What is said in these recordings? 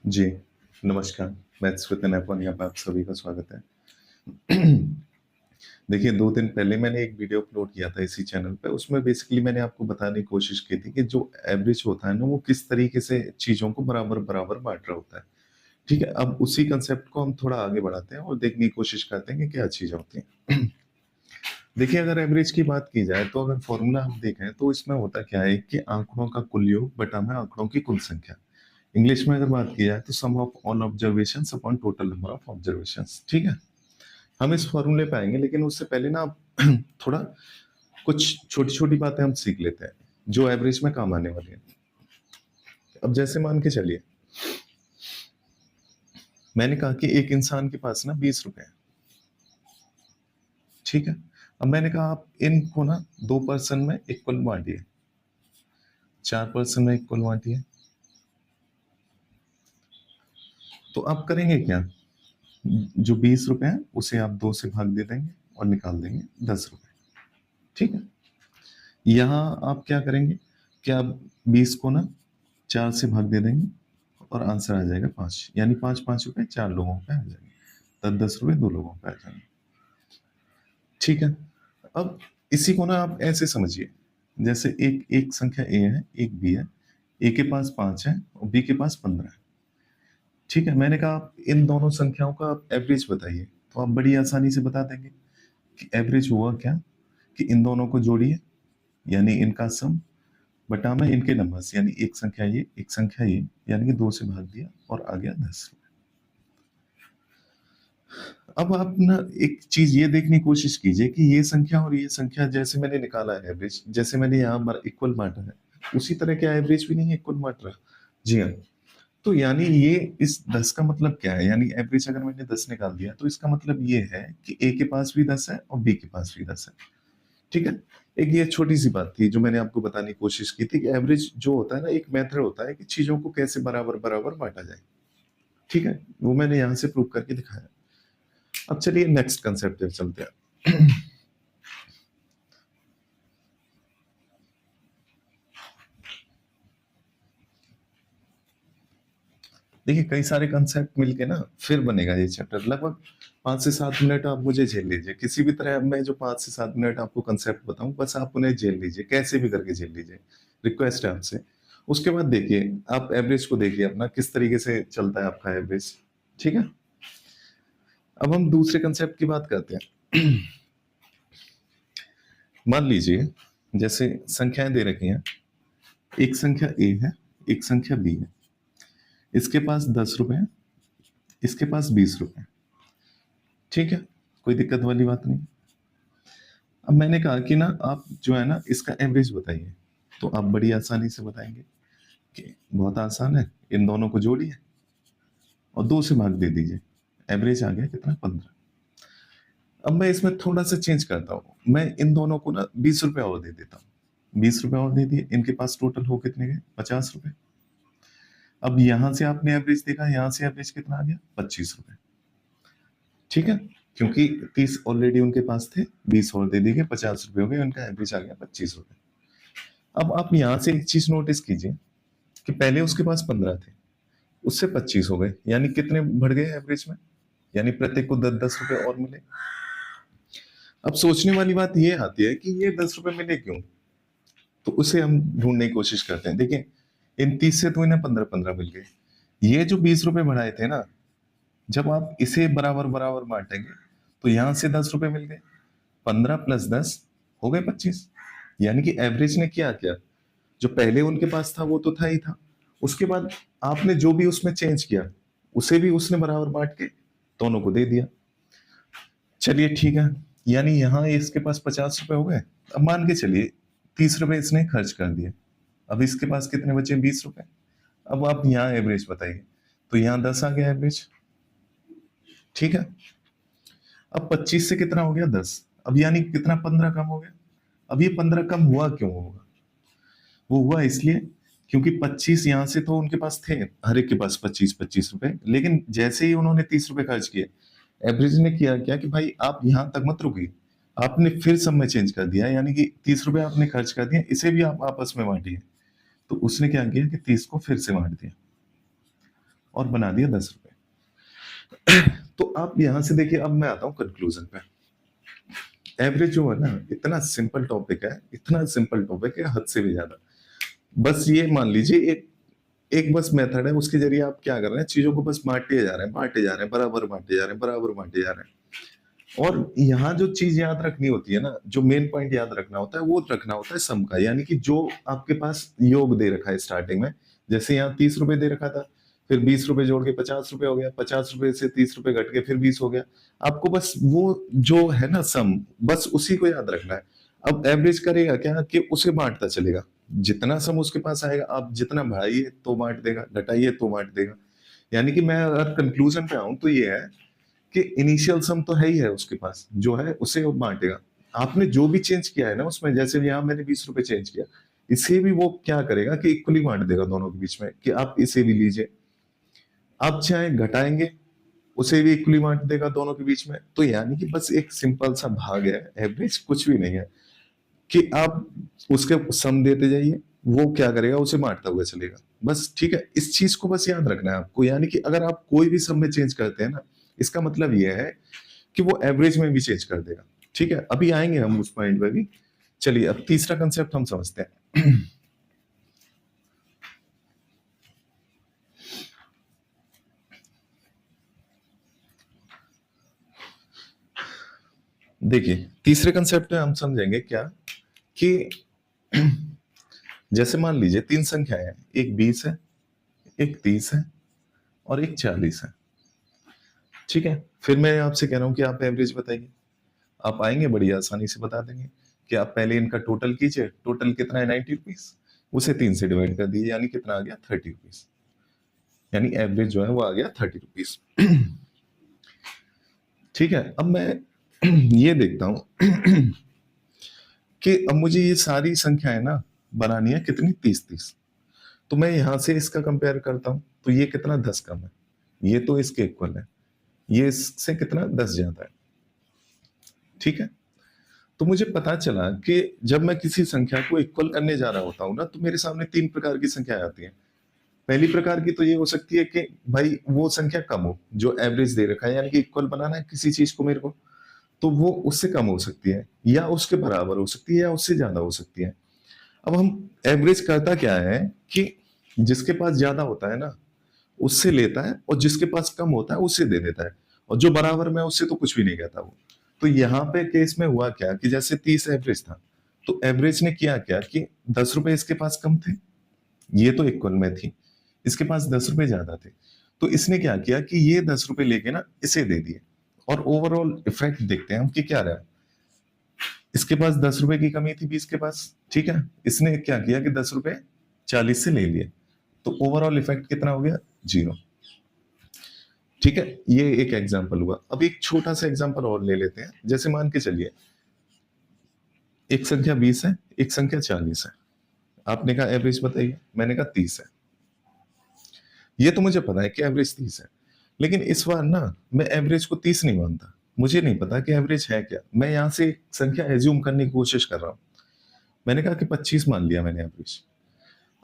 जी, नमस्कार। Maths with N यहाँ पे आप सभी का स्वागत है। देखिए 2 दिन पहले मैंने एक वीडियो अपलोड किया था इसी चैनल पे, उसमें बेसिकली मैंने आपको बताने की कोशिश की थी कि जो एवरेज होता है ना, वो किस तरीके से चीज़ों को बराबर-बराबर बाँट रहा होता है। ठीक है? अब उसी कांसेप्ट को हम थोड़ा आगे बढ़ाते हैं और देखने की कोशिश करते हैं कि क्या चीज़ें होती हैं। देखिए अगर एवरेज की बात की जाए तो अगर फ़ॉर्मूला हम देखें तो इसमें होता क्या है कि आँकड़ों का कुल योग बटा में आँकड़ों की कुल संख्या। इंग्लिश में अगर बात की जाए तो sum of all observations upon total number of observations. ठीक है? हम इस फॉर्मूले पे आएँगे लेकिन उससे पहले ना थोड़ा कुछ छोटी-छोटी बातें हम सीख लेते हैं, जो एवरेज में काम आने वाली हैं। अब जैसे मान के चलिए, मैंने कहा कि एक इंसान के पास ना ₹20 है, ठीक है? अब मैंने कहा आप इनको ना 2 पर्सन में इक्वल बाँटिए, 4 पर्सन में इक्वल बाँटिए। तो आप करेंगे क्या? जो ₹20 हैं, उसे आप 2 से भाग दे देंगे और निकाल देंगे ₹10, ठीक है? यहाँ आप क्या करेंगे कि आप 20 को ना 4 से भाग दे देंगे और आंसर आ जाएगा 5, यानी 5-5 रुपए 4 लोगों पे आ जाएंगे। 10-10 रुपए 2 लोगों पे आ जाएंगे। ठीक है? अब इसी को ना आप ऐसे समझिए, जैसे एक एक संख्या ए है, एक बी है। ए के पास 5 है और बी के पास 15 है। ठीक है? मैंने कहा आप इन दोनों संख्याओं का आप एवरेज बताइए, तो आप बड़ी आसानी से बता देंगे कि एवरेज हुआ क्या, कि इन दोनों को जोड़िए, यानी इनका सम बटा में इनके नंबर्स, यानी एक संख्या ये, एक संख्या ये, यानी कि 2 से भाग दिया और आ गया 10। अब आप ना एक चीज़ ये देखने की कोशिश कीजिए कि ये संख्या और ये संख्या जैसे मैंने निकाला है एवरेज, जैसे मैंने यहाँ पर इक्वल बाँटा है, उसी तरह क्या एवरेज भी नहीं इक्वल बाँट रहा? जी हाँ। तो यानी ये इस 10 का मतलब क्या है? यानी एवरेज अगर मैंने 10 निकाल दिया, तो इसका मतलब ये है कि ए के पास भी 10 है और बी के पास भी 10 है। ठीक है? एक ये छोटी-सी बात थी जो मैंने आपको बताने की कोशिश की थी कि एवरेज जो होता है ना, एक मेथड होता है कि चीज़ों को कैसे बराबर-बराबर बाँटा जाए। ठीक है? वो मैंने यहाँ से प्रूव करके दिखाया। अब चलिए नेक्स्ट कांसेप्ट पे चलते हैं। देखिए कई सारे कांसेप्ट मिलके ना फिर बनेगा ये चैप्टर। लगभग 5 से 7 मिनट आप मुझे झेल लीजिए। किसी भी तरह मैं जो 5 से 7 मिनट आपको कांसेप्ट बताऊँ, बस आप उन्हें झेल लीजिए, कैसे भी करके झेल लीजिए। रिक्वेस्ट है आपसे। उसके बाद देखिए, आप एवरेज को देखिए अपना किस तरीके से चलता है आपका एवरेज। ठीक है? अब हम दूसरे कांसेप्ट की बात करते हैं। मान लीजिए जैसे संख्याएं दे रखी हैं, एक संख्या ए है, एक संख्या बी है। इसके पास 10 रुपए है, इसके पास 20 रुपए है। ठीक है? कोई दिक्कत वाली बात नहीं। अब मैंने कहा कि ना आप जो है ना इसका एवरेज बताइए, तो आप बड़ी आसानी से बताएंगे कि बहुत आसान है, इन दोनों को जोड़िए और 2 से भाग दे दीजिए। एवरेज आ गया कितना? 15। अब मैं इसमें थोड़ा-सा चेंज करता हूँ। मैं इन दोनों को ना ₹20 और दे देता हूँ। ₹20 और दे दिए, इनके पास टोटल हो कितने गए? ₹50। अब यहाँ से आपने एवरेज देखा, यहाँ से एवरेज कितना आ गया? ₹25। ठीक है? क्योंकि 30 ऑलरेडी उनके पास थे, 20 और दे दिए, ₹50 हो गए, उनका एवरेज आ गया ₹25। अब आप यहाँ से एक चीज़ नोटिस कीजिए कि पहले उसके पास 15 थे, उससे 25 हो गए, यानी कितने बढ़ गए एवरेज में? यानी प्रत्येक को 10-10 रुपए और मिले। अब सोचने वाली बात ये आती है कि ये 10 रुपए मिले क्यों? तो उसे हम ढूँढने की कोशिश करते हैं। देखिए, इन 30 से तो इन्हें 15-15 मिल गए। ये जो 20 रुपए बढ़ाए थे ना, जब आप इसे बराबर-बराबर बाँटेंगे, तो यहाँ से 10 रुपए मिल गए। 15 प्लस 10 हो गए 25। यानी कि एवरेज ने किया क्या? जो पहले उनके पास था वो तो था ही था। उसके बाद आपने जो भी उसमें चेंज किया, उसे भी उसने बराबर बाँट के दोनों को दे दिया। चलिए ठीक है, यानी यहाँ इसके पास ₹50 हो गए। अब मान के चलिए ₹30 इसने खर्च कर दिए। अब इसके पास कितने बचे? ₹20। अब आप यहाँ एवरेज बताइए। तो यहाँ 10 आ गया एवरेज। ठीक है? अब 25 से कितना हो गया? 10। अब यानी कितना 15 कम हो गया। अब ये 15 कम हुआ क्यों होगा? वो हुआ इसलिए क्योंकि 25 यहाँ से तो उनके पास थे, हर एक के पास 25-25 रुपए, लेकिन जैसे ही उन्होंने 30 रुपए खर्च किए, एवरेज ने किया क्या कि भाई आप यहाँ तक मत रुकिए, आपने फिर सब में चेंज कर दिया, यानी कि 30 रुपए आपने खर्च कर दिए, इसे भी आप आपस में बांटिए। तो उसने क्या किया कि 30 को फिर से बांट दिया और बना दिया 10 रुपए। तो आप यहां से देखिए, अब मैं आता हूं कंक्लूजन पे। एवरेज जो है ना, इतना सिंपल टॉपिक है, इतना सिंपल टॉपिक है, हद से भी ज्यादा। बस ये मान लीजिए, एक एक बस मेथड है, उसके जरिए आप क्या कर रहे हैं, चीजों को बस बांटे जा रहे हैं, बांटे जा रहे हैं, बराबर बांटे जा रहे हैं, बराबर बांटे जा रहे हैं। और यहाँ जो चीज याद रखनी होती है ना, जो मेन पॉइंट याद रखना होता है, वो रखना होता है सम का। यानी कि जो आपके पास योग दे रखा है स्टार्टिंग में, जैसे यहाँ 30 रुपए दे रखा था, फिर 20 रुपए जोड़ के 50 रुपए हो गया, 50 रुपए से 30 रुपए घट के फिर 20 हो गया। आपको बस वो जो है ना सम, बस उसी को याद रखना है। अब एवरेज करेगा क्या कि उसे बांटता चलेगा, जितना सम उसके पास आएगा, आप जितना बढ़ाइए तो बांट देगा, घटाइए तो बांट देगा। यानी कि मैं अगर कंक्लूजन पे आऊं तो ये है कि इनिशियल सम तो है ही है उसके पास, जो है उसे वो बांटेगा। आपने जो भी चेंज किया है ना उसमें, जैसे यहाँ मैंने 20 रुपए चेंज किया, इसे भी वो क्या करेगा कि इक्वली बांट देगा दोनों के बीच में, कि आप इसे भी लीजिए। आप चाहे घटाएंगे, उसे भी इक्वली बांट देगा दोनों के बीच में। तो यानी कि बस एक सिंपल सा भाग है, एवरेज कुछ भी नहीं है, कि आप उसके सम देते जाइए, वो क्या करेगा, उसे बांटता हुआ चलेगा। बस ठीक है, इस चीज को बस याद रखना है आपको। यानी कि अगर आप कोई भी सम में चेंज करते हैं ना, इसका मतलब यह है कि वो एवरेज में भी चेंज कर देगा। ठीक है, अभी आएंगे हम उस पॉइंट पे भी। चलिए, अब तीसरा कंसेप्ट हम समझते हैं। देखिए, तीसरे कंसेप्ट में हम समझेंगे क्या, कि जैसे मान लीजिए 3 संख्याएं हैं, एक 20 है, एक 30 है, और एक 40 है। ठीक है, फिर मैं आपसे कह रहा हूं कि आप एवरेज बताइए। आप आएंगे, बड़ी आसानी से बता देंगे कि आप पहले इनका टोटल कीजिए। टोटल कितना है, 90 रुपीज, उसे 3 से डिवाइड कर दीजिए, यानी कितना आ गया, 30 रुपीज। यानी एवरेज जो है वो आ गया 30 रुपीज। ठीक है, अब मैं ये देखता हूं कि अब मुझे ये सारी संख्याएं ना बनानी है कितनी, 30-30। तो मैं यहां से इसका कंपेयर करता हूं, तो ये कितना, 10 कम है, ये तो इसके इक्वल है, ये इससे कितना, 10 ज्यादा है। ठीक है, तो मुझे पता चला कि जब मैं किसी संख्या को इक्वल करने जा रहा होता हूँ ना, तो मेरे सामने 3 प्रकार की संख्याएं आती हैं। पहली प्रकार की तो ये हो सकती है कि भाई वो संख्या कम हो, जो एवरेज दे रखा है, यानी कि इक्वल बनाना है किसी चीज को मेरे को, तो वो उससे कम हो सकती है, या उसके बराबर हो सकती है, या उससे ज्यादा हो सकती है। अब हम एवरेज करता क्या है कि जिसके पास ज्यादा होता है ना, उससे लेता है, और जिसके पास कम होता है उससे दे देता है, और जो बराबर में उससे तो कुछ भी नहीं कहता वो। तो यहाँ पे केस में हुआ क्या कि जैसे 30 एवरेज था, तो एवरेज ने किया क्या कि 10 रुपए इसके पास कम थे, ये तो इक्वल में थी, इसके पास 10 रुपए ज्यादा थे, तो इसने क्या किया कि ये 10 रुपए लेके ना इसे दे दिए। और ओवरऑल इफेक्ट देखते हैं हम कि क्या रहा। इसके पास 10 रुपए की कमी थी 20 के पास, ठीक है, इसने क्या किया कि 10 रुपए 40 से ले लिए, तो ओवरऑल इफेक्ट कितना हो गया, 0। ठीक है, ये एक एग्जांपल हुआ। अब एक छोटा सा एग्जांपल और ले लेते हैं। जैसे मान के चलिए, एक संख्या 20 है, एक संख्या 40 है। आपने कहा एवरेज बताइए, मैंने कहा 30 है। ये तो मुझे पता है कि एवरेज 30 है, लेकिन इस बार ना मैं एवरेज को 30 नहीं मानता। मुझे नहीं पता कि एवरेज है क्या, मैं यहां से एक संख्या एज्यूम करने की कोशिश कर रहा हूं। मैंने कहा कि 25 मान लिया मैंने एवरेज।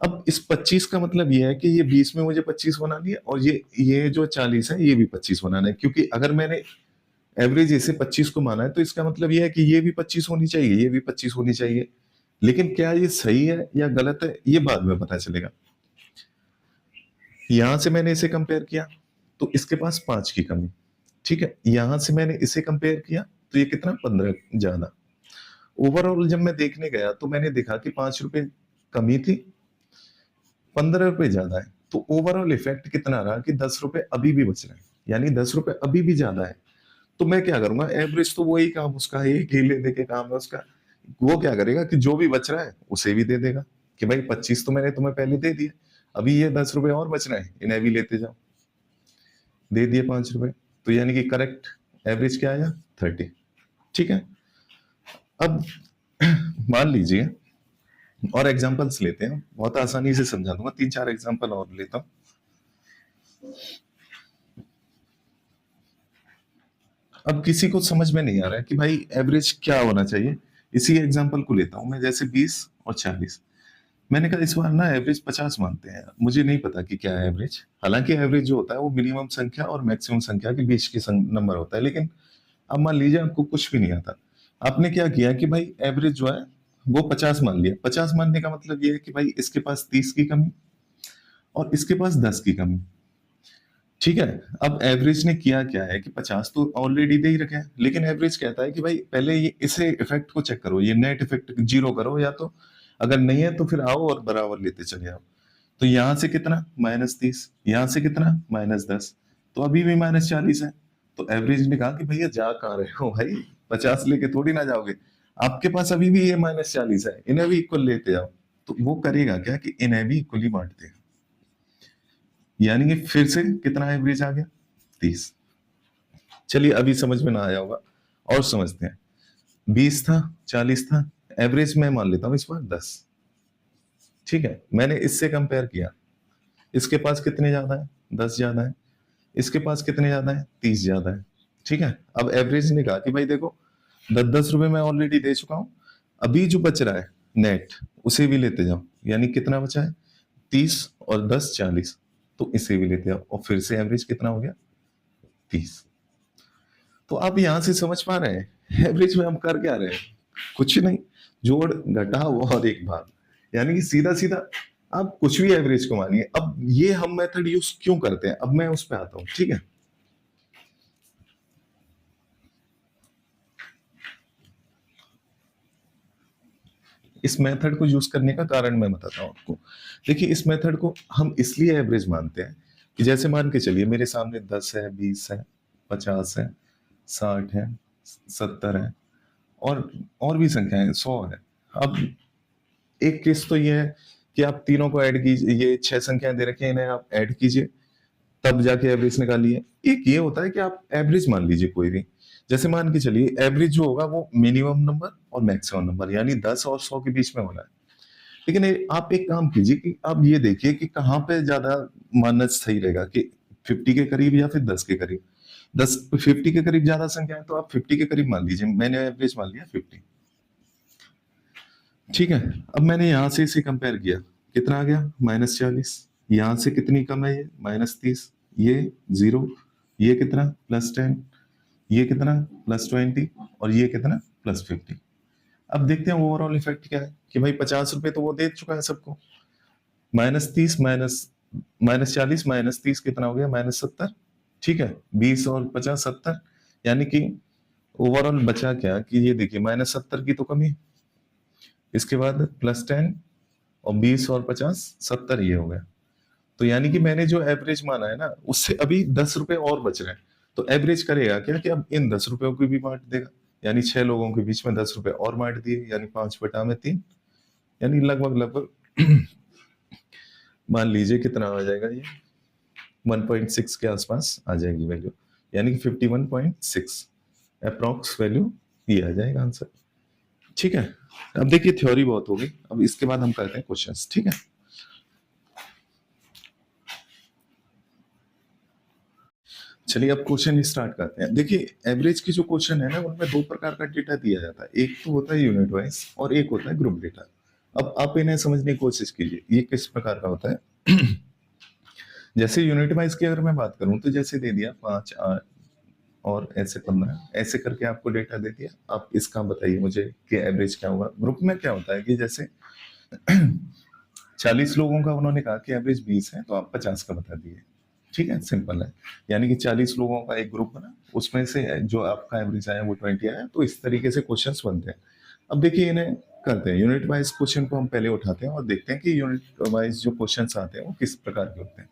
अब इस 25 का मतलब ये है कि ये 20 में मुझे 25 बना लिया, और ये जो 40 है ये भी 25 बनाना है, क्योंकि अगर मैंने एवरेज इसे 25 को माना है, तो इसका मतलब ये है कि ये भी 25 होनी चाहिए, ये भी 25 होनी चाहिए। लेकिन क्या ये सही है या गलत है, ये बाद में पता चलेगा। यहां से मैंने इसे कंपेयर किया, तो इसके पास 5 की कमी। ठीक है, यहां से मैंने इसे कंपेयर किया, तो ये कितना, 15 ज्यादा। ओवरऑल जब मैं देखने गया तो मैंने देखा कि 5 रुपए कमी थी, 15 रुपए ज्यादा है। तो ओवरऑल इफेक्ट कितना रहा कि 10 रुपए अभी भी बच रहे हैं, यानी 10 रुपए अभी भी ज्यादा है। तो मैं क्या करूंगा, एवरेज तो वही काम उसका है, एक ही लेने के काम है उसका। वो क्या करेगा कि जो भी बच रहा है उसे भी दे देगा, कि भाई 25 तो मैंने तुम्हें पहले दे दिए, अभी ये 10 रुपए और बच रहे हैं, इन्हें भी लेते जाओ। दे दिए 5 रुपए, तो यानी कि करेक्ट एवरेज क्या आया, 30। ठीक है, अब मान लीजिए और एग्जांपल्स लेते हैं, बहुत आसानी से समझा दूंगा, 3-4 एग्जांपल और लेता हूं। अब किसी को समझ में नहीं आ रहा है कि भाई एवरेज क्या होना चाहिए, इसी एग्जांपल को लेता हूं मैं। जैसे 20 और 40, मैंने कहा इस बार ना एवरेज 50 मानते हैं, मुझे नहीं पता कि क्या है एवरेज। हालांकि एवरेज जो होता है वो मिनिमम संख्या और मैक्सिमम संख्या के बीच के नंबर होता है, लेकिन अब मान लीजिए आपको कुछ भी नहीं आता, आपने क्या किया कि भाई एवरेज जो है वो 50 मान लिया। 50 मानने का मतलब ये है कि भाई इसके पास 30 की कमी और इसके पास 10 की कमी। ठीक है, अब एवरेज ने किया क्या है कि 50 तो ऑलरेडी दे ही रखे हैं, लेकिन एवरेज कहता है कि भाई पहले ये इसे इफेक्ट को चेक करो, ये नेट इफेक्ट जीरो करो, या तो अगर नहीं है तो फिर आओ और बराबर लेते चले आओ। तो यहां से कितना -30, यहां से कितना -10, तो अभी भी -40 है। तो एवरेज ने कहा कि भैया जा कहाँ रहे हो भाई, 50 लेके थोड़ी ना जाओगे, आपके पास अभी भी ये -40 है, इन्हें भी इक्वल लेते जाओ। तो वो करेगा क्या कि इन्हें भी इक्वली बांट देगा, यानी कि फिर से कितना एवरेज आ गया 30। चलिए अभी समझ में ना आया होगा और समझते हैं। 20 था, 40 था, एवरेज में मान लेता हूं इस बार 10। ठीक है, मैंने इससे कंपेयर किया, इसके पास कितने ज्यादा है, 10 ज्यादा है, इसके पास कितने ज्यादा है, 30 ज्यादा है। ठीक है, अब एवरेज ने कहा कि भाई देखो 10-10 रुपए मैं ऑलरेडी दे चुका हूं, अभी जो बच रहा है नेट उसे भी लेते जाओ, यानी कितना बचा है 30 और 10 40, तो इसे भी लेते जाओ और फिर से एवरेज कितना हो गया 30। तो आप यहां से समझ पा रहे हैं एवरेज में हम कर क्या रहे हैं, कुछ नहीं, जोड़ घटाव और एक भाग, यानी कि सीधा सीधा आप कुछ भी एवरेज को मानिए। अब ये हम मेथड यूज क्यों करते हैं, अब मैं उस पर आता हूं। ठीक है, इस मेथड को यूज करने का कारण मैं बताता हूं आपको। देखिए इस मेथड को हम इसलिए एवरेज मानते हैं कि जैसे मान के चलिए मेरे सामने 10 है, 20 है, 50 है, 60 है, 70 है, और भी संख्याएं 100 है। अब एक केस तो ये है कि आप तीनों को ऐड कीजिए, ये 6 संख्याएं दे रखी हैं, इन्हें आप ऐड कीजिए तब जाके एवरेज निकालिए। एक ये होता है कि आप एवरेज मान लीजिए कोई भी, जैसे मान के चलिए एवरेज जो होगा वो मिनिमम नंबर और मैक्सिमम नंबर यानी 10 और 100 के बीच में होना है। लेकिन आप एक काम कीजिए कि आप ये देखिए कि कहाँ पे ज्यादा मानना सही रहेगा, कि 50 के करीब या फिर 10 के करीब। 50 के करीब ज्यादा संख्या है तो आप 50 के करीब मान लीजिए, मैंने एवरेज मान लिया 50। ठीक है, अब मैंने यहां से इसे कंपेयर किया, कितना आ गया -40, यहां से कितनी कम है ये -30, ये 0, ये कितना +10, ये कितना +20 और ये कितना +50। अब देखते हैं ओवरऑल इफेक्ट क्या है कि भाई 50 रुपए तो वो दे चुका है सबको, -30 -40 -30 कितना हो गया -70। ठीक है, 20 और 50 70, यानी कि ओवरऑल बचा क्या कि ये देखिए -70 की तो कमी, इसके बाद +10 और 20 और 50 70 ये हो गया। तो यानी कि मैंने जो एवरेज माना है ना उससे अभी 10 रुपए और बच रहे हैं। तो एवरेज करेगा क्या कि अब इन 10 रुपयों को भी बांट देगा, यानी 6 लोगों के बीच में 10 रुपए और बांट दिए, यानी 5/3, यानी लगभग लगभग मान लीजिए कितना आ जाएगा ये 1.6 के आसपास आ जाएगी वैल्यू, यानी कि 51.6 अप्रोक्स वैल्यू ये आ जाएगा आंसर। ठीक है, अब देखिए थ्योरी बहुत होगी, अब इसके बाद हम करते हैं क्वेश्चंस। ठीक है, चलिए अब क्वेश्चन स्टार्ट करते हैं। देखिए एवरेज की जो क्वेश्चन है ना उनमें दो प्रकार का डेटा दिया जाता है, एक तो होता है यूनिट वाइज और एक होता है ग्रुप डेटा। अब आप इन्हें समझने की कोशिश कीजिए, ये किस प्रकार का होता है। जैसे यूनिट वाइज की अगर मैं बात करूं तो जैसे दे दिया 5 8 और ऐसे 15, ऐसे करके आपको डेटा दे दिया, आप इसका बताइए मुझे कि एवरेज क्या होगा। ग्रुप में क्या होता है कि जैसे 40 लोगों का उन्होंने कहा कि एवरेज 20 है तो आप 50 का बता दिए। ठीक है, सिंपल है, यानी कि 40 लोगों का एक ग्रुप बना, उसमें से जो आपका एवरेज आया वो 20 आया, तो इस तरीके से क्वेश्चंस बनते हैं। अब देखिए इन्हें करते हैं यूनिट वाइज क्वेश्चन को हम पहले उठाते हैं और देखते हैं कि यूनिट वाइज जो क्वेश्चंस आते हैं वो किस प्रकार के होते हैं।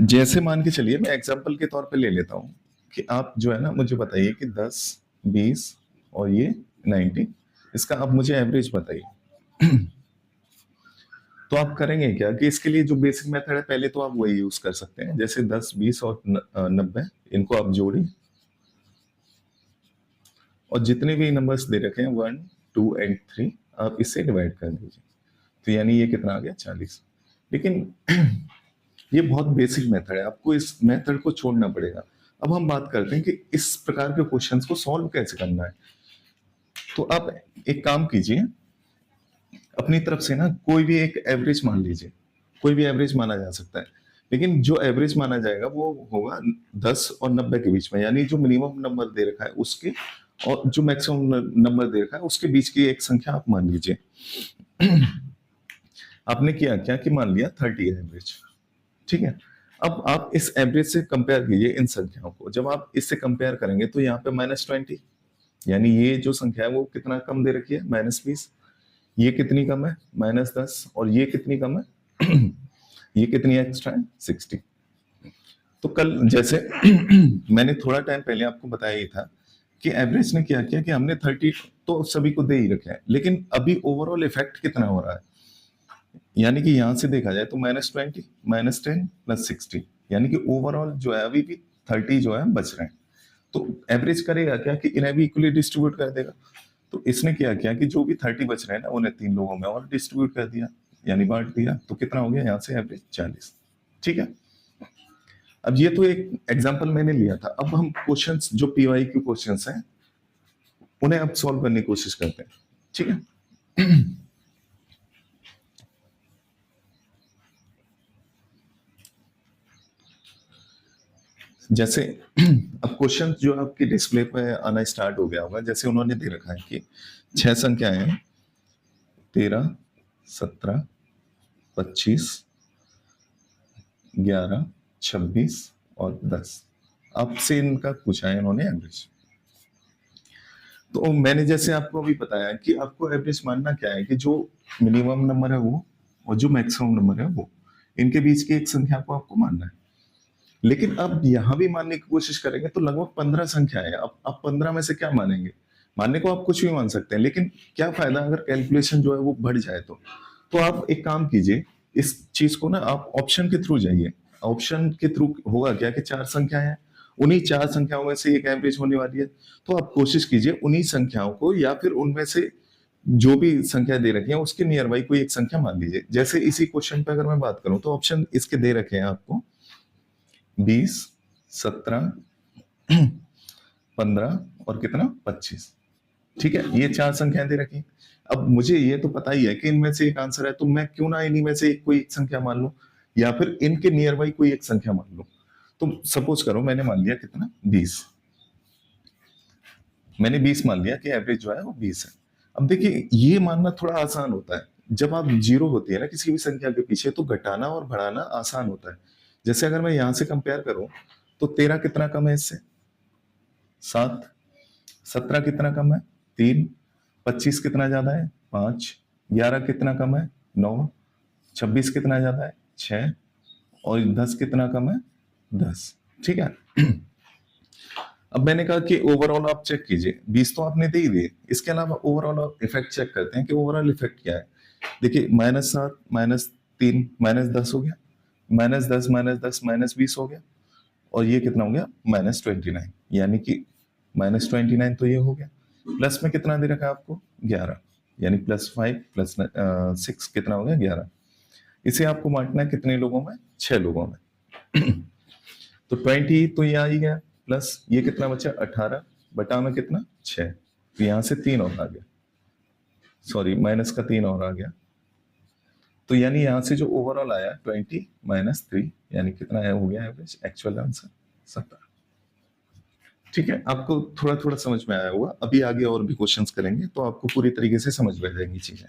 जैसे मान के चलिए मैं एग्जांपल के तौर पे ले लेता हूँ कि आप जो है ना मुझे बताइए कि 10 20 और ये 90, इसका आप मुझे एवरेज बताइए। तो आप करेंगे क्या कि इसके लिए जो बेसिक मेथड है पहले तो आप वही यूज कर सकते हैं, जैसे 10 20 और 90 इनको आप जोड़िए और जितने भी नंबर्स दे रखे हैं 1 2 एंड 3 आप इससे डिवाइड कर दीजिए, तो यानी ये कितना आ गया 40। लेकिन ये बहुत बेसिक मेथड है, आपको इस मेथड को छोड़ना पड़ेगा। अब हम बात करते हैं कि इस प्रकार के क्वेश्चंस को सॉल्व कैसे करना है। तो आप एक काम कीजिए, अपनी तरफ से ना कोई भी एक एवरेज मान लीजिए, कोई भी एवरेज माना जा सकता है, लेकिन जो एवरेज माना जाएगा वो होगा 10 और 90 के बीच में, यानी जो मिनिमम नंबर दे रखा है उसके और जो मैक्सिमम नंबर दे रखा है उसके बीच की एक संख्या आप मान लीजिए। आपने किया क्या कि मान लिया 30 एवरेज, ठीक है। अब आप इस एवरेज से कंपेयर कीजिए इन संख्याओं को, जब आप इससे कंपेयर करेंगे तो यहाँ पे -20, यानी ये जो संख्या है वो कितना कम दे रखी है, -20। ये कितनी कम है, -10, और ये कितनी कम है ये कितनी एक्स्ट्रा है, 60। तो कल जैसे मैंने थोड़ा टाइम पहले आपको बताया ही था कि एवरेज ने क्या किया कि हमने 30 तो सभी को दे ही रखे हैं, लेकिन अभी ओवरऑल इफेक्ट कितना हो रहा है, यानी कि यहां से देखा जाए तो -20, -10 प्लस 60, यानी कि ओवरऑल जो है अभी भी 30 जो है बच रहे हैं। तो एवरेज करेगा क्या कि इन्हें भी इक्वली डिस्ट्रीब्यूट कर देगा। तो इसने क्या किया कि जो भी 30 बच रहे हैं ना उन्हें 3 लोगों में और डिस्ट्रीब्यूट कर दिया, यानी बांट दिया। तो कितना हो गया यहाँ से एवरेज 40, ठीक है। अब ये तो एक एग्जांपल मैंने लिया था। अब हम क्वेश्चंस जो पीवाई के क्वेश्चंस हैं उन्हें अब सॉल्व करने की कोशिश करते हैं, ठीक है। जैसे अब क्वेश्चन जो आपके डिस्प्ले पे आना स्टार्ट हो गया होगा, जैसे उन्होंने दे रखा है कि 6 संख्याएं हैं, 13, 17, 25, 11, 26 और 10। आपसे इनका पूछा है इन्होंने एवरेज। तो मैंने जैसे आपको अभी बताया कि आपको एवरेज मानना क्या है कि जो मिनिमम नंबर है वो और जो मैक्सिमम नंबर है वो, इनके बीच की एक संख्या को आपको मानना है। लेकिन अब यहां भी मानने की कोशिश करेंगे तो लगभग 15 संख्या है। अब आप 15 में से क्या मानेंगे, मानने को आप कुछ भी मान सकते हैं, लेकिन क्या फायदा अगर कैलकुलेशन जो है वो बढ़ जाए तो आप एक काम कीजिए, इस चीज को ना आप ऑप्शन के थ्रू जाइए। ऑप्शन के थ्रू होगा क्या कि 4 संख्याएं हैं, उन्हीं 4 संख्याओं में से एक एवरेज होने वाली है। तो आप कोशिश कीजिए उन्हीं संख्याओं को या फिर उनमें से जो भी संख्या दे रखी है उसके नियर बाई कोई एक संख्या मान लीजिए। जैसे इसी क्वेश्चन पे अगर मैं बात करूं तो ऑप्शन इसके दे रखे हैं आपको 20, 17, 15 और कितना 25, ठीक है। ये 4 संख्याएं दे रखी। अब मुझे ये तो पता ही है कि इनमें से एक आंसर है, तो मैं क्यों ना इन्हीं में से कोई एक संख्या मान लूं या फिर इनके नियर बाई कोई एक संख्या मान लूं। तो सपोज करो मैंने मान लिया कितना 20, मैंने 20 मान लिया कि एवरेज जो है वो 20 है। अब देखिए ये मानना थोड़ा आसान होता है, जब आप जीरो होती है ना किसी भी संख्या के पीछे तो घटाना और बढ़ाना आसान होता है। जैसे अगर मैं यहां से कंपेयर करूं तो 13 कितना कम है इससे, 7, 17 कितना कम है, 3, 25 कितना ज्यादा है, 5, 11 कितना कम है, 9, 26 कितना ज्यादा है, 6, और 10 कितना कम है, 10, ठीक है। अब मैंने कहा कि ओवरऑल आप चेक कीजिए, 20 तो आपने दे ही दिए, इसके अलावा ओवरऑल इफेक्ट चेक करते हैं कि ओवरऑल इफेक्ट क्या है। देखिए -7, -3, -10 हो गया, -10, -10, -20 हो गया, और ये कितना हो गया -29, यानी कि -29 तो ये हो गया। प्लस में कितना दे रखा है आपको 11, यानी +5 + 6 कितना हो गया 11। इसे आपको बांटना है कितने लोगों में, 6 लोगों में। तो 20 तो ये आ ही गया, प्लस ये कितना बचा 18 बटा में कितना 6, तो यहां से 3 और आ गया, सॉरी माइनस का 3 और आ गया। तो यानी यहां से जो ओवरऑल आया 20 - 3, यानी कितना है हो गया एवरेज, एक्चुअल आंसर 17। ठीक है, आपको थोड़ा थोड़ा समझ में आया होगा। अभी आगे और भी क्वेश्चंस करेंगे तो आपको पूरी तरीके से समझ में आ जाएंगी चीजें।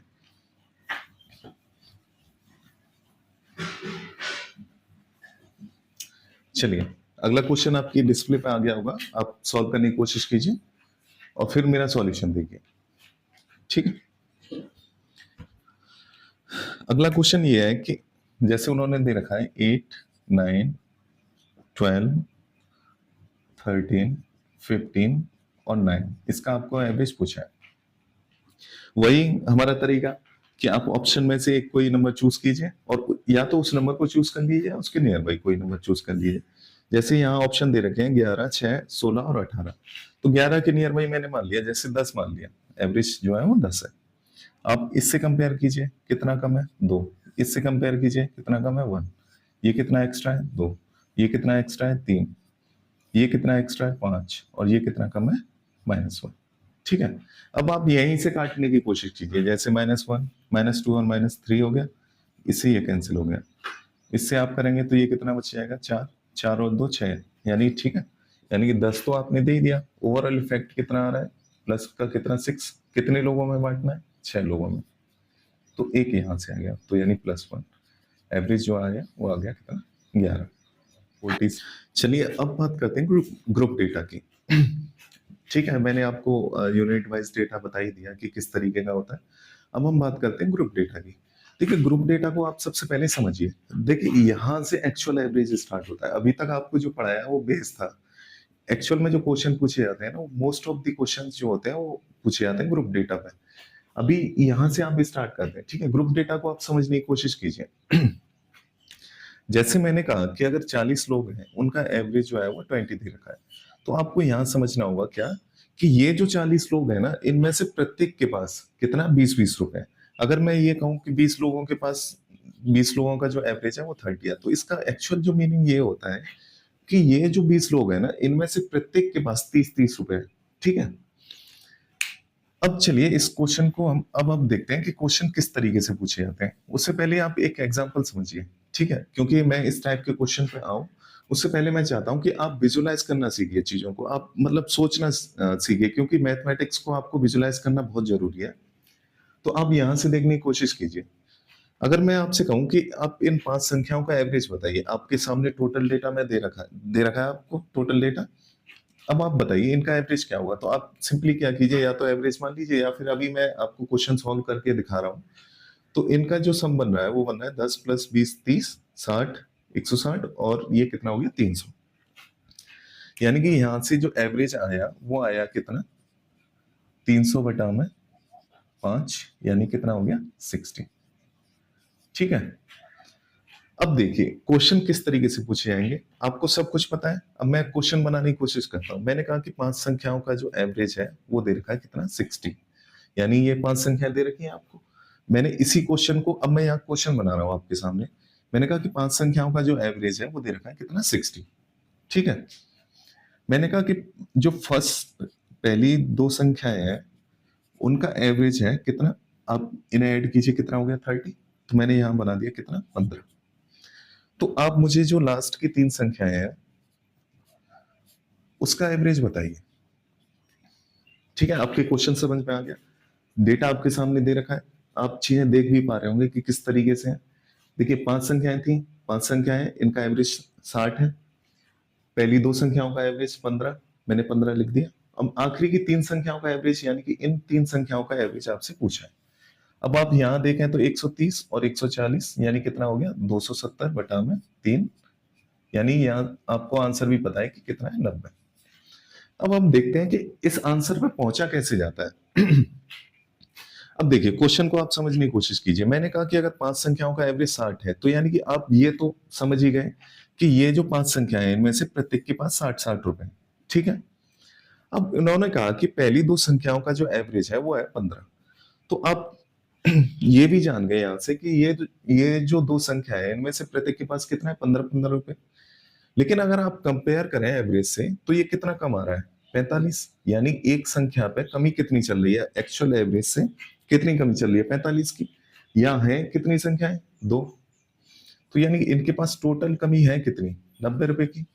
चलिए अगला क्वेश्चन आपकी डिस्प्ले पे आ गया होगा, आप सॉल्व करने की कोशिश कीजिए और फिर मेरा सॉल्यूशन देखिए, ठीक है। अगला क्वेश्चन ये है कि जैसे उन्होंने दे रखा है 8, 9, 12, 13, 15 और 9, इसका आपको एवरेज पूछा है। वही हमारा तरीका कि आप ऑप्शन में से एक कोई नंबर चूज कीजिए और या तो उस नंबर को चूज कर लीजिए या उसके नियर बाई कोई नंबर चूज कर लीजिए। जैसे यहाँ ऑप्शन दे रखे हैं 11, 6, 16 और 18, तो 11 के नियर बाई मैंने मान लिया, जैसे 10 मान लिया, एवरेज जो है वो 10 है। आप इससे कंपेयर कीजिए कितना कम है 2, इससे कंपेयर कीजिए कितना कम है 1, ये कितना एक्स्ट्रा है 2, ये कितना एक्स्ट्रा है 3, ये कितना एक्स्ट्रा है 5, और ये कितना कम है -1। ठीक है। अब आप यहीं से काटने की कोशिश कीजिए, जैसे -1 -2 और -3 हो गया, इससे ये कैंसिल हो गया, इससे आप करेंगे तो ये कितना बच जाएगा, 4, 4 और 2 6, यानी ठीक है, यानी कि 10 तो आपने दे ही दिया। ओवरऑल इफेक्ट कितना आ रहा है, प्लस का कितना 6, कितने लोगों में बांटना है, 6 लोगों में, तो एक यहाँ से आ गया, तो यानी +1, एवरेज जो आ गया वो आ गया कितना, 11 40। चलिए अब बात करते हैं ग्रुप डेटा की। ठीक है, मैंने आपको यूनिट वाइज डेटा बता ही दिया कि किस तरीके का होता है। अब हम बात करते हैं ग्रुप डेटा की। देखिए ग्रुप डेटा को आप सबसे पहले समझिए। देखिए यहाँ से एक्चुअल एवरेज स्टार्ट होता है। अभी तक आपको जो पढ़ाया वो बेस था। एक्चुअल में जो क्वेश्चन पूछे जाते हैं ना, मोस्ट ऑफ द क्वेश्चन जो होते हैं वो पूछे जाते हैं ग्रुप डेटा पे। अभी यहाँ से आप स्टार्ट करते हैं। ठीक है, ग्रुप डेटा को आप समझने की कोशिश कीजिए। जैसे मैंने कहा कि अगर 40 लोग हैं, उनका एवरेज जो है वो 20 दे रखा है, तो आपको यहाँ समझना होगा क्या, कि ये जो 40 लोग हैं ना, इनमें से प्रत्येक के पास कितना, 20-20 रुपए। अगर मैं ये कहूँ कि 20 लोगों के पास, 20 लोगों का जो एवरेज है वो 30 है, तो इसका एक्चुअल जो मीनिंग ये होता है कि ये जो 20 लोग हैं ना, इनमें से प्रत्येक के पास 30-30 रुपए है। ठीक है, अब चलिए इस क्वेश्चन को हम अब देखते हैं कि क्वेश्चन किस तरीके से पूछे जाते हैं। उससे पहले आप एक एग्जांपल समझिए। ठीक है, क्योंकि मैं इस टाइप के क्वेश्चन पे आऊं, उससे पहले मैं चाहता हूं कि आप विजुलाइज करना सीखिए चीजों को, आप मतलब सोचना सीखिए, क्योंकि मैथमेटिक्स को आपको विजुलाइज करना बहुत जरूरी है। तो आप यहां से देखने की कोशिश कीजिए। अगर मैं आपसे कहूं कि आप इन 5 संख्याओं का एवरेज बताइए, आपके सामने टोटल डेटा में दे रखा है आपको टोटल डेटा। अब आप बताइए इनका एवरेज क्या होगा, तो आप सिंपली क्या कीजिए, या तो एवरेज मान लीजिए, या फिर अभी मैं आपको क्वेश्चन सॉल्व करके दिखा रहा हूँ। तो इनका जो सम बन रहा है वो बन रहा है 10 + 20 30 60 160, और ये कितना हो गया 300। यानी कि यहां से जो एवरेज आया वो आया कितना, 300/5, यानी कितना हो गया 60। ठीक है, अब देखिए क्वेश्चन किस तरीके से पूछे जाएंगे, आपको सब कुछ पता है। अब मैं क्वेश्चन बनाने की कोशिश करता हूं। मैंने कहा कि 5 संख्याओं का जो एवरेज है वो दे रखा है कितना, 60, यानी ये 5 संख्या दे रखी है आपको। मैंने इसी क्वेश्चन को, अब मैं यहाँ क्वेश्चन बना रहा हूँ आपके सामने। मैंने कहा कि 5 संख्याओं का जो एवरेज है वो दे रखा है कितना, 60। ठीक है, मैंने कहा कि जो फर्स्ट पहली 2 संख्याएं हैं उनका एवरेज है कितना, आप इन्हें ऐड कीजिए, कितना हो गया 30, तो मैंने यहां बना दिया कितना 15। तो आप मुझे जो लास्ट की 3 संख्याएं हैं उसका एवरेज बताइए। ठीक है, आपके क्वेश्चन समझ में आ गया, डेटा आपके सामने दे रखा है, आप चीजें देख भी पा रहे होंगे कि किस तरीके से है। देखिए 5 संख्याएं थी, 5 संख्याएं, इनका एवरेज 60 है। पहली 2 संख्याओं का एवरेज 15, मैंने 15 लिख दिया। अब आखिरी की 3 संख्याओं का एवरेज, यानी कि इन 3 संख्याओं का एवरेज आपसे पूछा है। अब आप यहां देखें तो 130 और 140, यानी कितना हो गया 270/3, यानी यहाँ आपको आंसर भी पता है कि कितना है, 90। अब हम देखते हैं कि इस आंसर पे पहुंचा कैसे जाता है। अब देखिए क्वेश्चन को आप समझने की कोशिश कीजिए। मैंने कहा कि अगर 5 संख्याओं का एवरेज 60 है, तो यानी कि आप ये तो समझ ही गए कि ये जो 5 संख्याएं हैं इनमें से प्रत्येक के पास 60-60 रुपए। ठीक है, अब उन्होंने कहा कि पहली 2 संख्याओं का जो एवरेज है वो है 15। तो आप ये भी जान गए यहां से कि ये जो 2 संख्या है इनमें से प्रत्येक के पास कितना है, 15-15 रुपए। लेकिन अगर आप कंपेयर करें एवरेज से, तो ये कितना कम आ रहा है, 45। यानी एक संख्या पे कमी कितनी चल रही है, एक्चुअल एवरेज से कितनी कमी चल रही है, 45 की। या है कितनी संख्याएं, 2। तो यानी कि इनके पास टोटल कमी है कितनी, 90 रुपए की।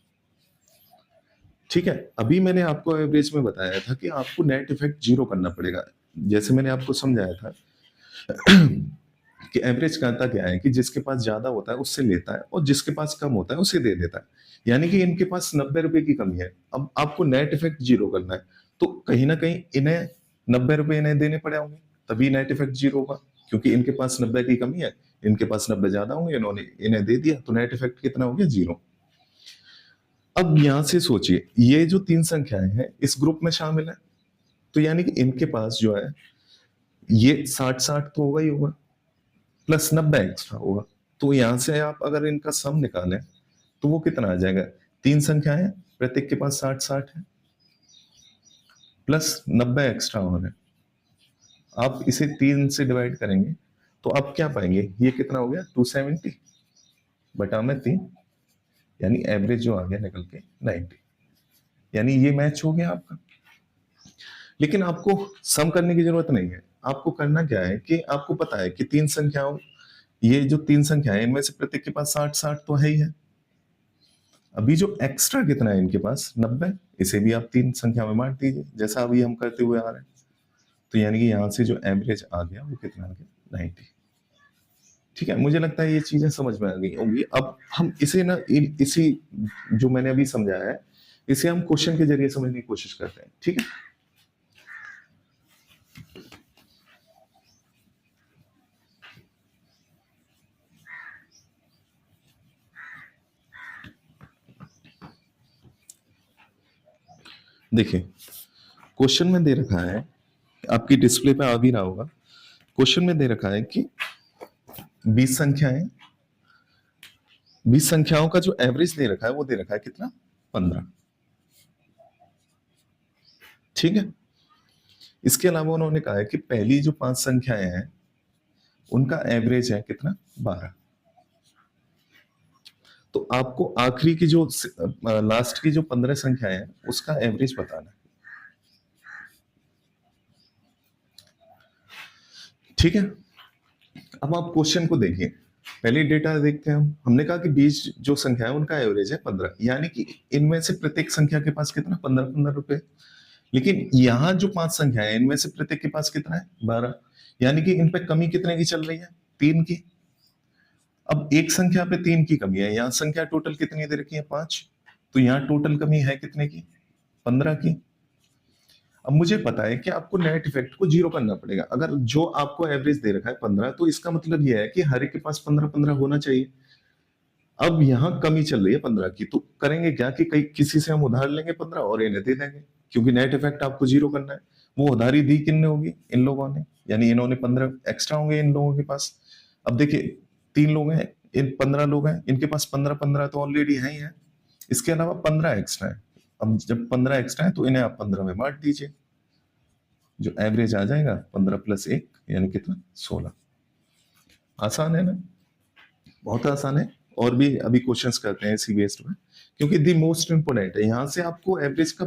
ठीक है, अभी मैंने आपको एवरेज में बताया था कि आपको नेट इफेक्ट 0 करना पड़ेगा। जैसे मैंने आपको समझाया था कि एवरेज कहता क्या है, कि जिसके पास ज्यादा होता है उससे लेता है, और जिसके पास कम होता है उसे दे देता है। यानी कि इनके पास 90 रुपए की कमी है। अब आपको नेट इफेक्ट 0 करना है, तो कहीं ना कहीं इन्हें 90 रुपए इन्हें देने पड़े होंगे, तभी नेट इफेक्ट 0 होगा। क्योंकि इनके पास 90 की कमी है, इनके पास 90 ज्यादा होंगे, इन्होंने इन्हें दे दिया, तो नेट इफेक्ट कितना हो गया, 0। अब यहां से सोचिए, ये जो 3 संख्याएं हैं इस ग्रुप में शामिल है, तो यानी कि इनके पास जो है ये 60-60 तो होगा ही होगा, प्लस 90 एक्स्ट्रा होगा। तो यहां से आप अगर इनका सम निकालें तो वो कितना आ जाएगा, 3 संख्याएं प्रत्येक के पास 60-60 है, प्लस 90 एक्स्ट्रा और है। आप इसे 3 से डिवाइड करेंगे तो आप क्या पाएंगे, ये कितना हो गया 270/3, यानी एवरेज जो आ गया निकल के 90। यानी ये मैच हो गया आपका। लेकिन आपको सम करने की जरूरत नहीं है। आपको करना क्या है कि आपको पता है कि तीन संख्याओं, ये जो तीन संख्या है इनमें से प्रत्येक के पास 60-60 तो है ही है। अभी जो एक्स्ट्रा कितना है इनके पास 90, इसे भी आप तीन संख्या में बांट दीजिए जैसा अभी हम करते हुए आ रहे हैं। तो यानी कि यहां से जो एवरेज आ गया वो कितना आ गया 90। ठीक है, मुझे लगता है ये चीजें समझ में आ गई होंगी। अब हम इसे ना इसी जो मैंने अभी समझाया है इसे हम क्वेश्चन के जरिए समझने की कोशिश करते हैं। ठीक है, देखिए क्वेश्चन में दे रखा है, आपकी डिस्प्ले पे आ भी रहा होगा। क्वेश्चन में दे रखा है कि 20 संख्याएं, 20 संख्याओं का जो एवरेज दे रखा है वो दे रखा है कितना 15। ठीक है, इसके अलावा उन्होंने कहा है कि पहली जो 5 संख्याएं हैं उनका एवरेज है कितना 12। तो आपको आखिरी की जो लास्ट की जो 15 संख्याएं हैं उसका एवरेज बताना है। ठीक है, अब आप क्वेश्चन को देखिए, पहले डेटा देखते हैं हमने कहा कि 20 जो संख्या है उनका एवरेज है 15, यानी कि इनमें से प्रत्येक संख्या के पास कितना 15-15 रुपए। लेकिन यहाँ जो 5 संख्या है इनमें से प्रत्येक के पास कितना है 12, यानी कि इन पे कमी कितने की चल रही है 3 की। अब एक संख्या पे 3 की कमी है, यहाँ संख्या टोटल कितनी दे रखी है 5, तो यहाँ टोटल कमी है कितने की 15 की। अब मुझे पता है कि आपको नेट इफेक्ट को जीरो करना पड़ेगा। अगर जो आपको एवरेज दे रखा है 15, तो इसका मतलब यह है कि हर एक के पास 15-15 होना चाहिए। अब यहाँ कमी चल रही है 15 की, तो करेंगे क्या कि कई किसी से हम उधार लेंगे 15 और इन्हें दे देंगे, क्योंकि नेट इफेक्ट आपको जीरो करना है। वो उधारी दी किनने होगी, इन लोगों ने, यानी इन्होंने 15 एक्स्ट्रा होंगे इन लोगों के पास। अब देखिए 3 लोग हैं, इन 15 लोग हैं, इनके पास 15-15 तो ऑलरेडी है ही है, इसके अलावा 15 एक्स्ट्रा है। अब जब 15 एक्स्ट्रा है तो इन्हें आप 15 में बांट दीजिए, जो एवरेज आ जाएगा 15 + 1 यानी कितना 16। आसान है ना, बहुत आसान है। और भी अभी क्वेश्चंस करते हैं इसी बेस्ड में, क्योंकि दी मोस्ट इंपोर्टेंट है, यहां से आपको एवरेज का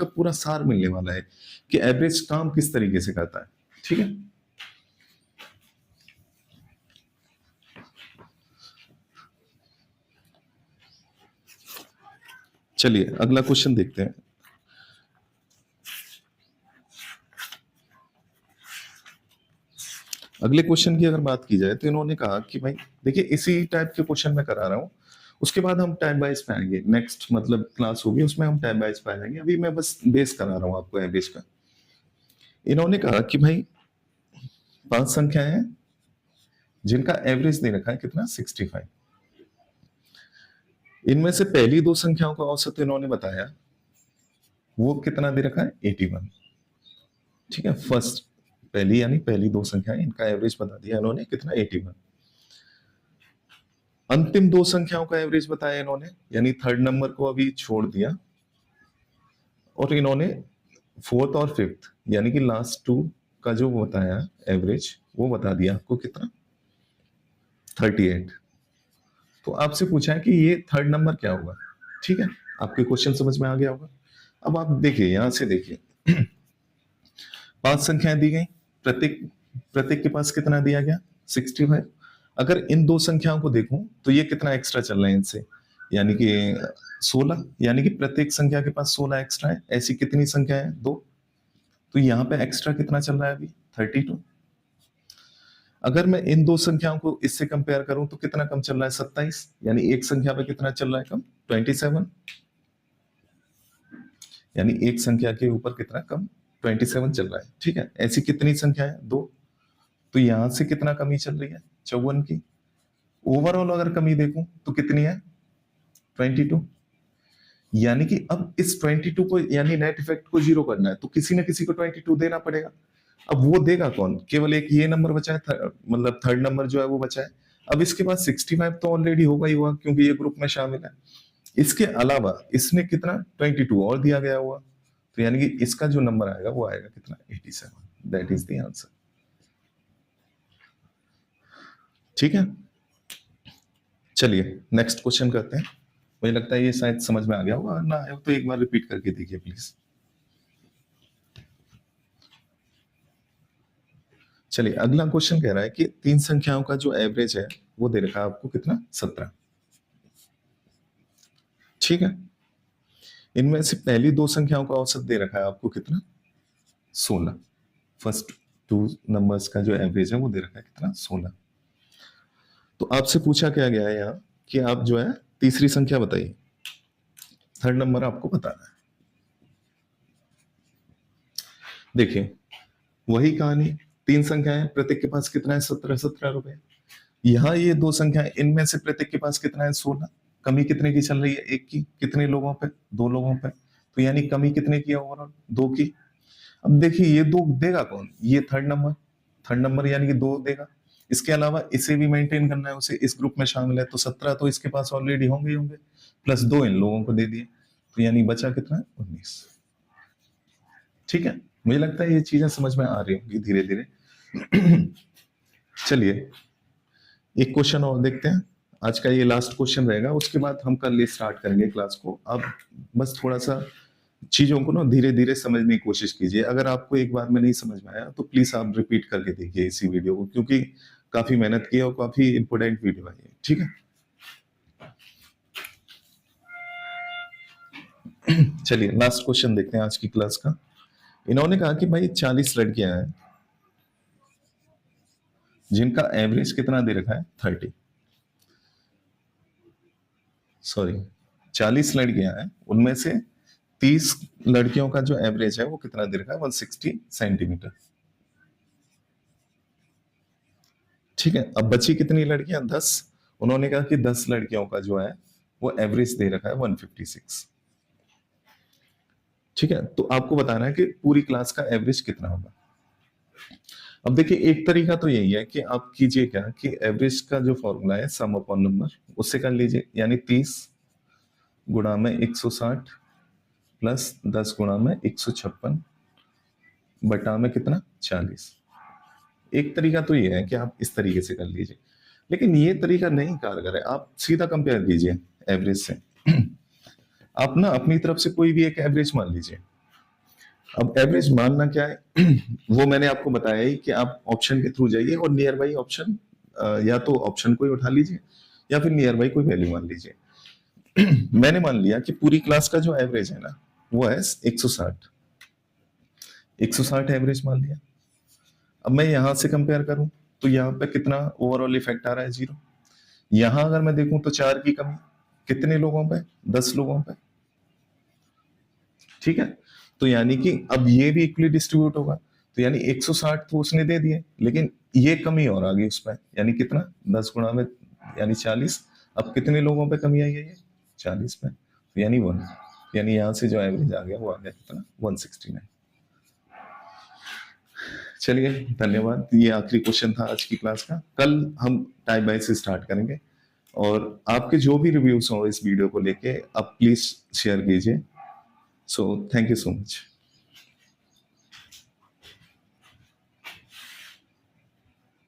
पूरा सार मिलने वाला है कि एवरेज काम किस तरीके से करता है। ठीक है, चलिए अगला क्वेश्चन देखते हैं। अगले क्वेश्चन की अगर बात की जाए तो इन्होंने कहा कि भाई देखिए इसी टाइप के क्वेश्चन मैं करा रहा हूं, उसके बाद हम टाइम वाइज पे आएंगे, नेक्स्ट मतलब क्लास होगी उसमें हम टाइम वाइज पे आ जाएंगे, अभी मैं बस बेस करा रहा हूं आपको एवरेज का। इन्होंने कहा कि भाई 5 संख्याएं हैं जिनका एवरेज दे रखा है कितना 65। इनमें से पहली 2 संख्याओं का औसत इन्होंने बताया वो कितना दे रखा है 81। ठीक है, फर्स्ट पहली यानी पहली 2 संख्याएं, इनका एवरेज बता दिया इन्होंने कितना 81। अंतिम 2 संख्याओं का एवरेज बताया इन्होंने, यानी थर्ड नंबर को अभी छोड़ दिया, और इन्होंने फोर्थ और फिफ्थ यानी कि लास्ट 2 का जो बताया एवरेज वो बता दिया आपको कितना 38। तो आपसे पूछा है कि ये थर्ड नंबर क्या होगा। ठीक है, आपके क्वेश्चन समझ में आ गया होगा। अब आप देखिए यहां से देखिए 5 संख्याएं दी गई, प्रत्येक प्रत्येक के पास कितना दिया गया 65। अगर इन 2 संख्याओं को देखूं तो ये कितना एक्स्ट्रा चल रहा है इनसे, यानी कि 16, यानी कि प्रत्येक संख्या के पास 16 एक्स्ट्रा है। ऐसी कितनी संख्या है 2, तो यहाँ पे एक्स्ट्रा कितना चल रहा है अभी 32। अगर मैं इन 2 संख्याओं को इससे कंपेयर करूं तो कितना कम चल रहा है 27, यानी एक संख्या पे कितना चल रहा है कम 27, यानी एक संख्या के ऊपर कितना कम 27 चल रहा है। ठीक है, ऐसी कितनी संख्या है 2, तो यहां से कितना कमी चल रही है 54 की। ओवरऑल अगर कमी देखूं तो कितनी है 22, यानी कि अब इस 22 को यानी नेट इफेक्ट को जीरो करना है तो किसी न किसी को 22 देना पड़ेगा। अब वो देगा कौन, केवल एक ये नंबर बचा है, मतलब थर्ड नंबर जो है वो बचा है। अब इसके पास 65 तो ऑलरेडी होगा ही होगा क्योंकि ये ग्रुप में शामिल है। इसके अलावा इसने कितना 22 और दिया गया हुआ, तो यानी कि इसका जो नंबर आएगा वो आएगा कितना 87। That is the answer. ठीक है, चलिए नेक्स्ट क्वेश्चन करते हैं। मुझे लगता है ये शायद समझ में आ गया होगा, ना आया हो तो एक बार रिपीट करके देखिए प्लीज। चलिए अगला क्वेश्चन कह रहा है कि 3 संख्याओं का जो एवरेज है वो दे रखा है आपको कितना, 17। ठीक है, इनमें से पहली 2 संख्याओं का औसत दे रखा है आपको कितना, 16। फर्स्ट 2 नंबर्स का जो एवरेज है वो दे रखा है कितना, 16। तो आपसे पूछा क्या गया है यहाँ कि आप जो है तीसरी संख्या बताइए, थर्ड नंबर आपको बताना है। देखिए वही कहानी, 3 संख्याएं, प्रत्येक के पास कितना है, 17 रुपए। यहाँ ये 2 संख्याएं, इनमें से प्रत्येक के पास कितना है, 16। कमी कितने की चल रही है, 1 की। कितने लोगों पे, 2 लोगों पे। तो यानी कमी कितने की है ओवरऑल, 2 की। अब देखिए ये 2 देगा कौन, ये थर्ड नंबर यानी कि 2 देगा। इसके अलावा इसे भी मेंटेन करना है, उसे इस ग्रुप में शामिल है, तो 17 तो इसके पास ऑलरेडी होंगे ही होंगे, प्लस 2 इन लोगों को दे दिए, तो यानी बचा कितना है, 19। ठीक है, मुझे लगता है ये चीजें समझ में आ रही होंगी धीरे धीरे। चलिए एक क्वेश्चन और देखते हैं, आज का ये लास्ट क्वेश्चन रहेगा, उसके बाद हम कल ये स्टार्ट करेंगे क्लास को। अब बस थोड़ा सा चीजों को ना धीरे धीरे समझने की कोशिश कीजिए। अगर आपको एक बार में नहीं समझ में आया तो प्लीज आप रिपीट करके देखिए इसी वीडियो को, क्योंकि काफी मेहनत की है और काफी इंपोर्टेंट वीडियो है ये। ठीक है, चलिए लास्ट क्वेश्चन देखते हैं आज की क्लास का। इन्होंने कहा कि भाई 40 लड़कियां हैं जिनका एवरेज कितना दे रखा है, 30। सॉरी, 40 लड़कियां हैं, उनमें से 30 लड़कियों का जो एवरेज है वो कितना दे रखा है, 160 सेंटीमीटर। ठीक है, अब बची कितनी लड़कियां, 10। उन्होंने कहा कि 10 लड़कियों का जो है वो एवरेज दे रखा है 156। ठीक है, तो आपको बताना है कि पूरी क्लास का एवरेज कितना होगा। अब देखिए एक तरीका तो यही है कि आप कीजिए क्या कि एवरेज का जो फॉर्मूला है सम अपॉन नंबर, उससे कर लीजिए, यानी 30 गुणा में 160 प्लस 10 गुणा में 156 बटा में कितना, 40। एक तरीका तो ये है कि आप इस तरीके से कर लीजिए, लेकिन ये तरीका नहीं कारगर है। आप सीधा कंपेयर कीजिए एवरेज से। आप ना अपनी तरफ से कोई भी एक एवरेज मान लीजिए। अब एवरेज मानना क्या है, वो मैंने आपको बताया ही कि आप ऑप्शन के थ्रू जाइए और नियर बाई ऑप्शन, या तो ऑप्शन कोई उठा लीजिए या फिर नियर बाई कोई वैल्यू मान लीजिए। मैंने मान लिया कि पूरी क्लास का जो एवरेज है ना वो है 160। 160 एवरेज मान लिया। अब मैं यहां से कंपेयर करूं तो यहाँ पे कितना ओवरऑल इफेक्ट आ रहा है, 0। यहां अगर मैं देखूं तो 4 की कमी, कितने लोगों पे, 10 लोगों पे। ठीक है, तो यानी कि अब ये भी इक्वली डिस्ट्रीब्यूट होगा, तो यानी 160 तो उसने दे दिए, लेकिन ये कमी और आ गई उसमें, यानी कितना, 10 गुणा में यानी 40। अब कितने लोगों पे कमी आई है, ये 40 पे, तो यानी 1। यानी यहां से जो एवरेज आ गया वो आ गया कितना, 169। चलिए धन्यवाद, ये आखिरी क्वेश्चन था आज की क्लास का। कल हम टाइप बाय से स्टार्ट करेंगे, और आपके जो भी रिव्यूज हो इस वीडियो को लेके आप प्लीज शेयर कीजिए। So thank you so much.